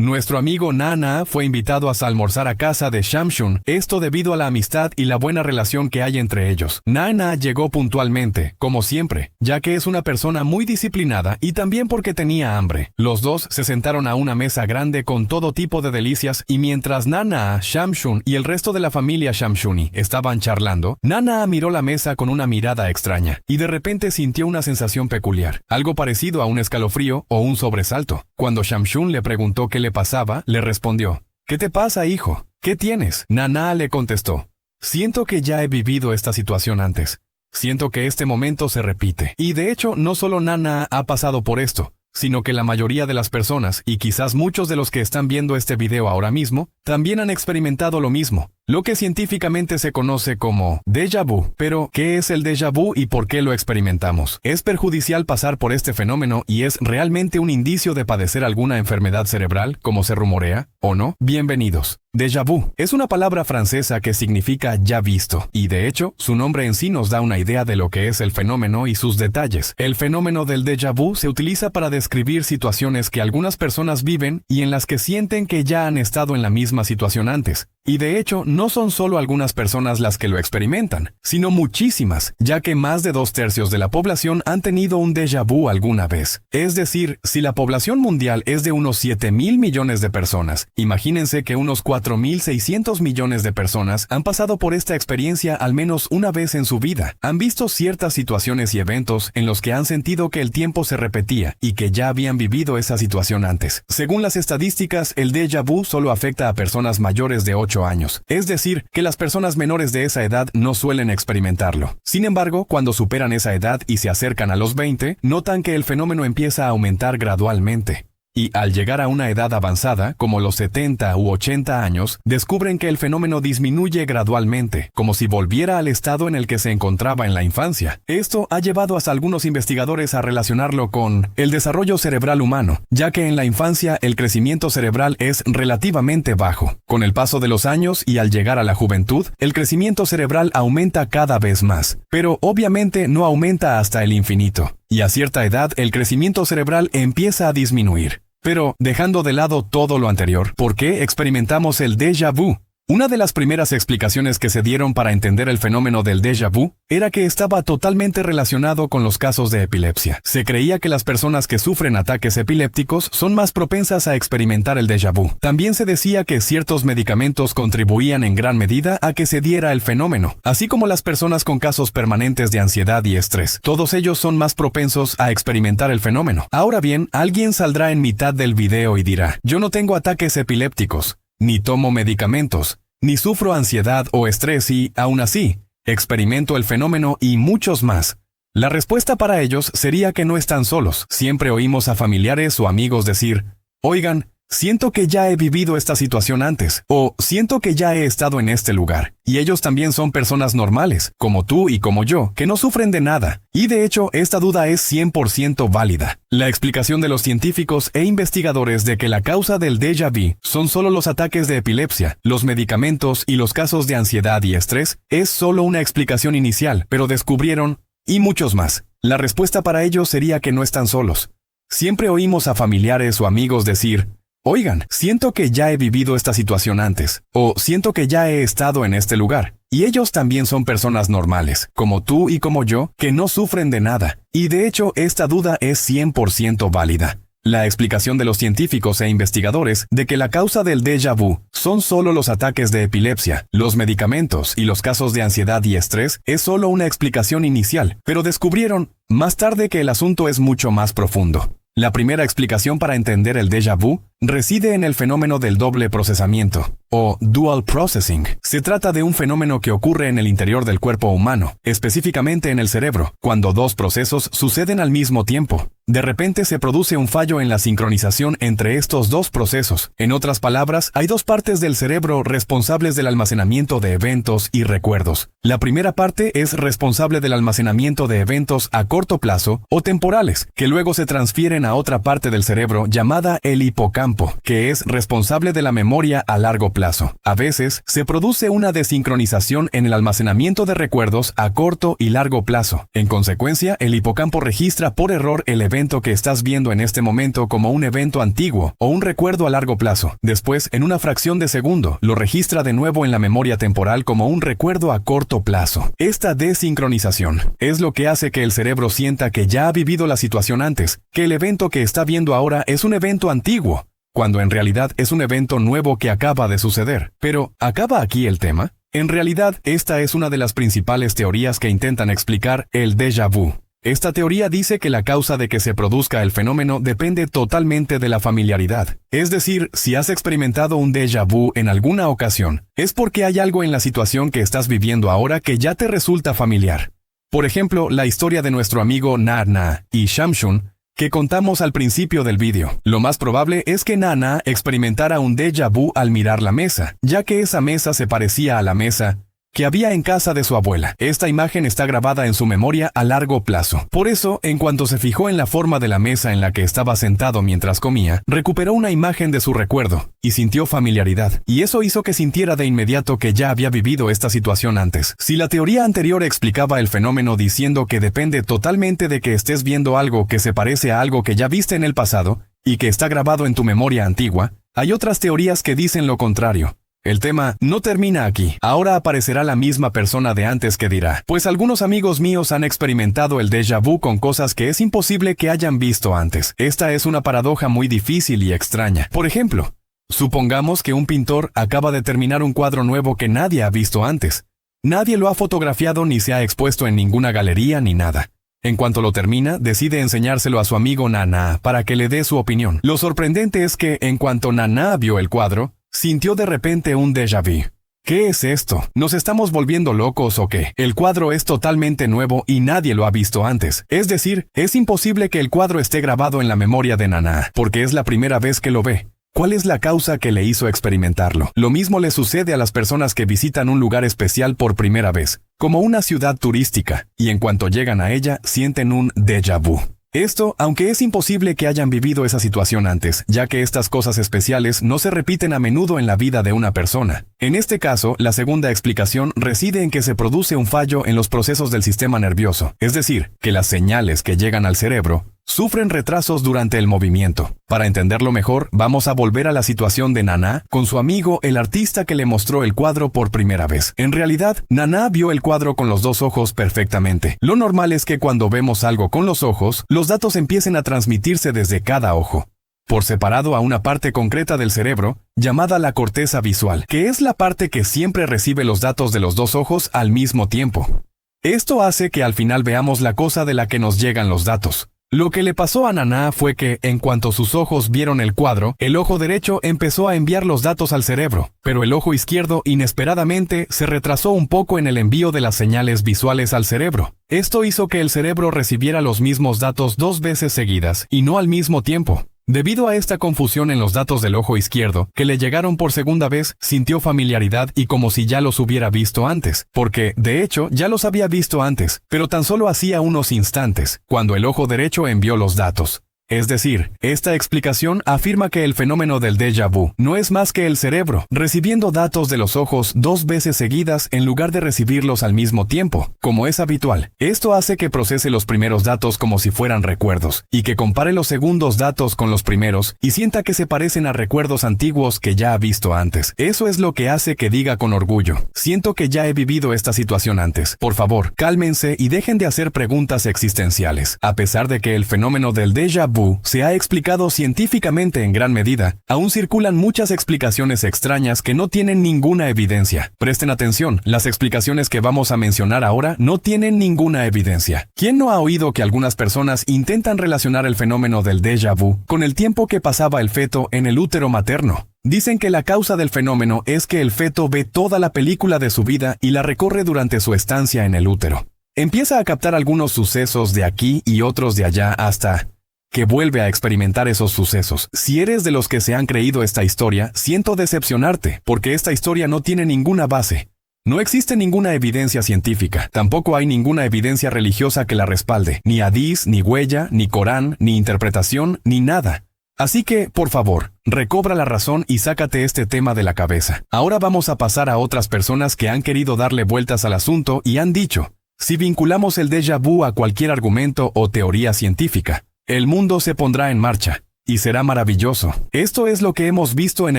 Nuestro amigo Nana fue invitado a almorzar a casa de Shamshun, esto debido a la amistad y la buena relación que hay entre ellos. Nana llegó puntualmente, como siempre, ya que es una persona muy disciplinada y también porque tenía hambre. Los dos se sentaron a una mesa grande con todo tipo de delicias y mientras Nana, Shamshun y el resto de la familia Shamshuni estaban charlando, Nana miró la mesa con una mirada extraña y de repente sintió una sensación peculiar, algo parecido a un escalofrío o un sobresalto. Cuando Shamshun le preguntó qué le pasaba, le respondió: «¿Qué te pasa, hijo? ¿Qué tienes?». Nana le contestó: «Siento que ya he vivido esta situación antes. Siento que este momento se repite». Y de hecho, no solo Nana ha pasado por esto, sino que la mayoría de las personas, y quizás muchos de los que están viendo este video ahora mismo, también han experimentado lo mismo, lo que científicamente se conoce como déjà vu. Pero, ¿qué es el déjà vu y por qué lo experimentamos? ¿Es perjudicial pasar por este fenómeno y es realmente un indicio de padecer alguna enfermedad cerebral, como se rumorea, o no? Bienvenidos. Déjà vu es una palabra francesa que significa ya visto, y de hecho, su nombre en sí nos da una idea de lo que es el fenómeno y sus detalles. El fenómeno del déjà vu se utiliza para describir situaciones que algunas personas viven y en las que sienten que ya han estado en la misma situación antes. Y de hecho, no son solo algunas personas las que lo experimentan, sino muchísimas, ya que más de 2/3 de la población han tenido un déjà vu alguna vez. Es decir, si la población mundial es de unos 7.000 millones de personas, imagínense que unos 4.600 millones de personas han pasado por esta experiencia al menos una vez en su vida. Han visto ciertas situaciones y eventos en los que han sentido que el tiempo se repetía y que ya habían vivido esa situación antes. Según las estadísticas, el déjà vu solo afecta a personas mayores de 8 años. Es decir, que las personas menores de esa edad no suelen experimentarlo. Sin embargo, cuando superan esa edad y se acercan a los 20, notan que el fenómeno empieza a aumentar gradualmente. Y al llegar a una edad avanzada, como los 70 u 80 años, descubren que el fenómeno disminuye gradualmente, como si volviera al estado en el que se encontraba en la infancia. Esto ha llevado a algunos investigadores a relacionarlo con el desarrollo cerebral humano, ya que en la infancia el crecimiento cerebral es relativamente bajo. Con el paso de los años y al llegar a la juventud, el crecimiento cerebral aumenta cada vez más, pero obviamente no aumenta hasta el infinito. Y a cierta edad el crecimiento cerebral empieza a disminuir. Pero, dejando de lado todo lo anterior, ¿por qué experimentamos el déjà vu? Una de las primeras explicaciones que se dieron para entender el fenómeno del déjà vu era que estaba totalmente relacionado con los casos de epilepsia. Se creía que las personas que sufren ataques epilépticos son más propensas a experimentar el déjà vu. También se decía que ciertos medicamentos contribuían en gran medida a que se diera el fenómeno, así como las personas con casos permanentes de ansiedad y estrés. Todos ellos son más propensos a experimentar el fenómeno. Ahora bien, alguien saldrá en mitad del video y dirá: «Yo no tengo ataques epilépticos, ni tomo medicamentos, ni sufro ansiedad o estrés y, aún así, experimento el fenómeno y muchos más». La respuesta para ellos sería que no están solos. Siempre oímos a familiares o amigos decir: «Oigan, siento que ya he vivido esta situación antes», o «siento que ya he estado en este lugar». Y ellos también son personas normales, como tú y como yo, que no sufren de nada. Y de hecho, esta duda es 100% válida. La explicación de los científicos e investigadores de que la causa del déjà vu son solo los ataques de epilepsia, los medicamentos y los casos de ansiedad y estrés es solo una explicación inicial, pero descubrieron, y muchos más. La respuesta para ellos sería que no están solos. Siempre oímos a familiares o amigos decir: «Oigan, siento que ya he vivido esta situación antes», o «siento que ya he estado en este lugar». Y ellos también son personas normales, como tú y como yo, que no sufren de nada. Y de hecho, esta duda es 100% válida. La explicación de los científicos e investigadores de que la causa del déjà vu son solo los ataques de epilepsia, los medicamentos y los casos de ansiedad y estrés es solo una explicación inicial, pero descubrieron más tarde que el asunto es mucho más profundo. La primera explicación para entender el déjà vu reside en el fenómeno del doble procesamiento, o dual processing. Se trata de un fenómeno que ocurre en el interior del cuerpo humano, específicamente en el cerebro, cuando dos procesos suceden al mismo tiempo. De repente se produce un fallo en la sincronización entre estos dos procesos. En otras palabras, hay dos partes del cerebro responsables del almacenamiento de eventos y recuerdos. La primera parte es responsable del almacenamiento de eventos a corto plazo o temporales, que luego se transfieren a otra parte del cerebro llamada el hipocampo. hipocampo, que es responsable de la memoria a largo plazo. A veces, se produce una desincronización en el almacenamiento de recuerdos a corto y largo plazo. En consecuencia, el hipocampo registra por error el evento que estás viendo en este momento como un evento antiguo o un recuerdo a largo plazo. Después, en una fracción de segundo, lo registra de nuevo en la memoria temporal como un recuerdo a corto plazo. Esta desincronización es lo que hace que el cerebro sienta que ya ha vivido la situación antes, que el evento que está viendo ahora es un evento antiguo, cuando en realidad es un evento nuevo que acaba de suceder. Pero, ¿acaba aquí el tema? En realidad, esta es una de las principales teorías que intentan explicar el déjà vu. Esta teoría dice que la causa de que se produzca el fenómeno depende totalmente de la familiaridad. Es decir, si has experimentado un déjà vu en alguna ocasión, es porque hay algo en la situación que estás viviendo ahora que ya te resulta familiar. Por ejemplo, la historia de nuestro amigo Na-Na y Shamshun, que contamos al principio del vídeo. Lo más probable es que Na-Na experimentara un déjà vu al mirar la mesa, ya que esa mesa se parecía a la mesa que había en casa de su abuela. Esta imagen está grabada en su memoria a largo plazo. Por eso, en cuanto se fijó en la forma de la mesa en la que estaba sentado mientras comía, recuperó una imagen de su recuerdo y sintió familiaridad. Y eso hizo que sintiera de inmediato que ya había vivido esta situación antes. Si la teoría anterior explicaba el fenómeno diciendo que depende totalmente de que estés viendo algo que se parece a algo que ya viste en el pasado y que está grabado en tu memoria antigua, hay otras teorías que dicen lo contrario. El tema no termina aquí. Ahora aparecerá la misma persona de antes que dirá, pues algunos amigos míos han experimentado el déjà vu con cosas que es imposible que hayan visto antes. Esta es una paradoja muy difícil y extraña. Por ejemplo, supongamos que un pintor acaba de terminar un cuadro nuevo que nadie ha visto antes. Nadie lo ha fotografiado ni se ha expuesto en ninguna galería ni nada. En cuanto lo termina, decide enseñárselo a su amigo Na-Na para que le dé su opinión. Lo sorprendente es que, en cuanto Na-Na vio el cuadro, sintió de repente un déjà vu. ¿Qué es esto? ¿Nos estamos volviendo locos o qué? El cuadro es totalmente nuevo y nadie lo ha visto antes. Es decir, es imposible que el cuadro esté grabado en la memoria de Na-Na, porque es la primera vez que lo ve. ¿Cuál es la causa que le hizo experimentarlo? Lo mismo le sucede a las personas que visitan un lugar especial por primera vez, como una ciudad turística, y en cuanto llegan a ella, sienten un déjà vu. Esto, aunque es imposible que hayan vivido esa situación antes, ya que estas cosas especiales no se repiten a menudo en la vida de una persona. En este caso, la segunda explicación reside en que se produce un fallo en los procesos del sistema nervioso, es decir, que las señales que llegan al cerebro sufren retrasos durante el movimiento. Para entenderlo mejor, vamos a volver a la situación de Na-Na con su amigo el artista que le mostró el cuadro por primera vez. En realidad, Na-Na vio el cuadro con los dos ojos perfectamente. Lo normal es que cuando vemos algo con los ojos, los datos empiecen a transmitirse desde cada ojo, por separado a una parte concreta del cerebro, llamada la corteza visual, que es la parte que siempre recibe los datos de los dos ojos al mismo tiempo. Esto hace que al final veamos la cosa de la que nos llegan los datos. Lo que le pasó a Na-Na fue que, en cuanto sus ojos vieron el cuadro, el ojo derecho empezó a enviar los datos al cerebro, pero el ojo izquierdo inesperadamente se retrasó un poco en el envío de las señales visuales al cerebro. Esto hizo que el cerebro recibiera los mismos datos 2 veces seguidas, y no al mismo tiempo. Debido a esta confusión en los datos del ojo izquierdo, que le llegaron por segunda vez, sintió familiaridad y como si ya los hubiera visto antes, porque, de hecho, ya los había visto antes, pero tan solo hacía unos instantes, cuando el ojo derecho envió los datos. Es decir, esta explicación afirma que el fenómeno del déjà vu no es más que el cerebro, recibiendo datos de los ojos 2 veces seguidas en lugar de recibirlos al mismo tiempo, como es habitual. Esto hace que procese los primeros datos como si fueran recuerdos, y que compare los segundos datos con los primeros y sienta que se parecen a recuerdos antiguos que ya ha visto antes. Eso es lo que hace que diga con orgullo: siento que ya he vivido esta situación antes. Por favor, cálmense y dejen de hacer preguntas existenciales. A pesar de que el fenómeno del déjà vu se ha explicado científicamente en gran medida, aún circulan muchas explicaciones extrañas que no tienen ninguna evidencia. Presten atención, las explicaciones que vamos a mencionar ahora no tienen ninguna evidencia. ¿Quién no ha oído que algunas personas intentan relacionar el fenómeno del déjà vu con el tiempo que pasaba el feto en el útero materno? Dicen que la causa del fenómeno es que el feto ve toda la película de su vida y la recorre durante su estancia en el útero. Empieza a captar algunos sucesos de aquí y otros de allá hasta que vuelve a experimentar esos sucesos. Si eres de los que se han creído esta historia, siento decepcionarte, porque esta historia no tiene ninguna base. No existe ninguna evidencia científica, tampoco hay ninguna evidencia religiosa que la respalde, ni hadiz, ni huella, ni Corán, ni interpretación, ni nada. Así que, por favor, recobra la razón y sácate este tema de la cabeza. Ahora vamos a pasar a otras personas que han querido darle vueltas al asunto y han dicho, si vinculamos el déjà vu a cualquier argumento o teoría científica, el mundo se pondrá en marcha. Y será maravilloso. Esto es lo que hemos visto en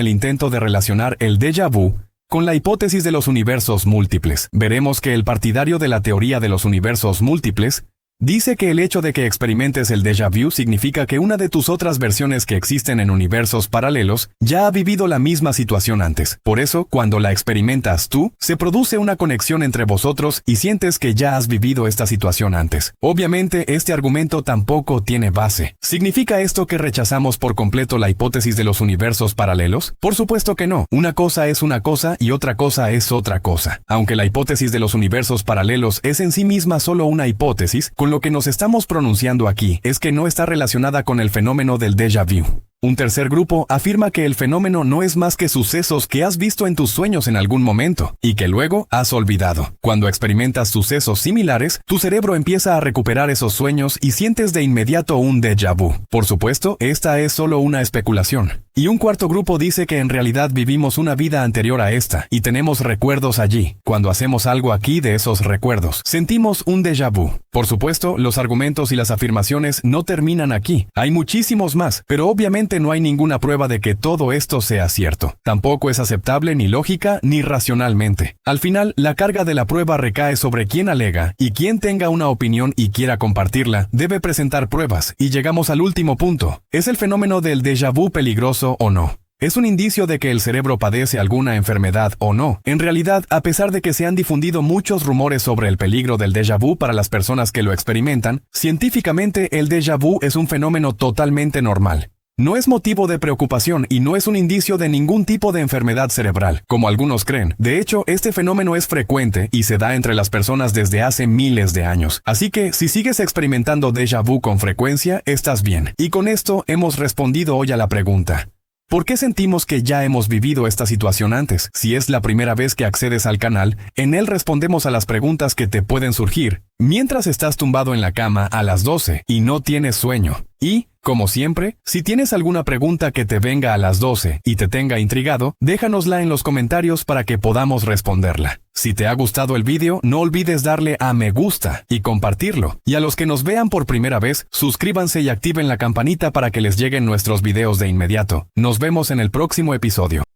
el intento de relacionar el déjà vu con la hipótesis de los universos múltiples. Veremos que el partidario de la teoría de los universos múltiples dice que el hecho de que experimentes el déjà vu significa que una de tus otras versiones que existen en universos paralelos ya ha vivido la misma situación antes. Por eso, cuando la experimentas tú, se produce una conexión entre vosotros y sientes que ya has vivido esta situación antes. Obviamente, este argumento tampoco tiene base. ¿Significa esto que rechazamos por completo la hipótesis de los universos paralelos? Por supuesto que no. Una cosa es una cosa y otra cosa es otra cosa. Aunque la hipótesis de los universos paralelos es en sí misma solo una hipótesis, con lo que nos estamos pronunciando aquí es que no está relacionada con el fenómeno del déjà vu. Un tercer grupo afirma que el fenómeno no es más que sucesos que has visto en tus sueños en algún momento y que luego has olvidado. Cuando experimentas sucesos similares, tu cerebro empieza a recuperar esos sueños y sientes de inmediato un déjà vu. Por supuesto, esta es solo una especulación. Y un cuarto grupo dice que en realidad vivimos una vida anterior a esta y tenemos recuerdos allí. Cuando hacemos algo aquí de esos recuerdos, sentimos un déjà vu. Por supuesto, los argumentos y las afirmaciones no terminan aquí. Hay muchísimos más, pero obviamente no hay ninguna prueba de que todo esto sea cierto. Tampoco es aceptable ni lógica ni racionalmente. Al final, la carga de la prueba recae sobre quien alega, y quien tenga una opinión y quiera compartirla, debe presentar pruebas. Y llegamos al último punto. ¿Es el fenómeno del déjà vu peligroso o no? ¿Es un indicio de que el cerebro padece alguna enfermedad o no? En realidad, a pesar de que se han difundido muchos rumores sobre el peligro del déjà vu para las personas que lo experimentan, científicamente el déjà vu es un fenómeno totalmente normal. No es motivo de preocupación y no es un indicio de ningún tipo de enfermedad cerebral, como algunos creen. De hecho, este fenómeno es frecuente y se da entre las personas desde hace miles de años. Así que, si sigues experimentando déjà vu con frecuencia, estás bien. Y con esto hemos respondido hoy a la pregunta: ¿por qué sentimos que ya hemos vivido esta situación antes? Si es la primera vez que accedes al canal, en él respondemos a las preguntas que te pueden surgir mientras estás tumbado en la cama a las 12 y no tienes sueño. Y, como siempre, si tienes alguna pregunta que te venga a las 12 y te tenga intrigado, déjanosla en los comentarios para que podamos responderla. Si te ha gustado el vídeo, no olvides darle a me gusta y compartirlo. Y a los que nos vean por primera vez, suscríbanse y activen la campanita para que les lleguen nuestros videos de inmediato. Nos vemos en el próximo episodio.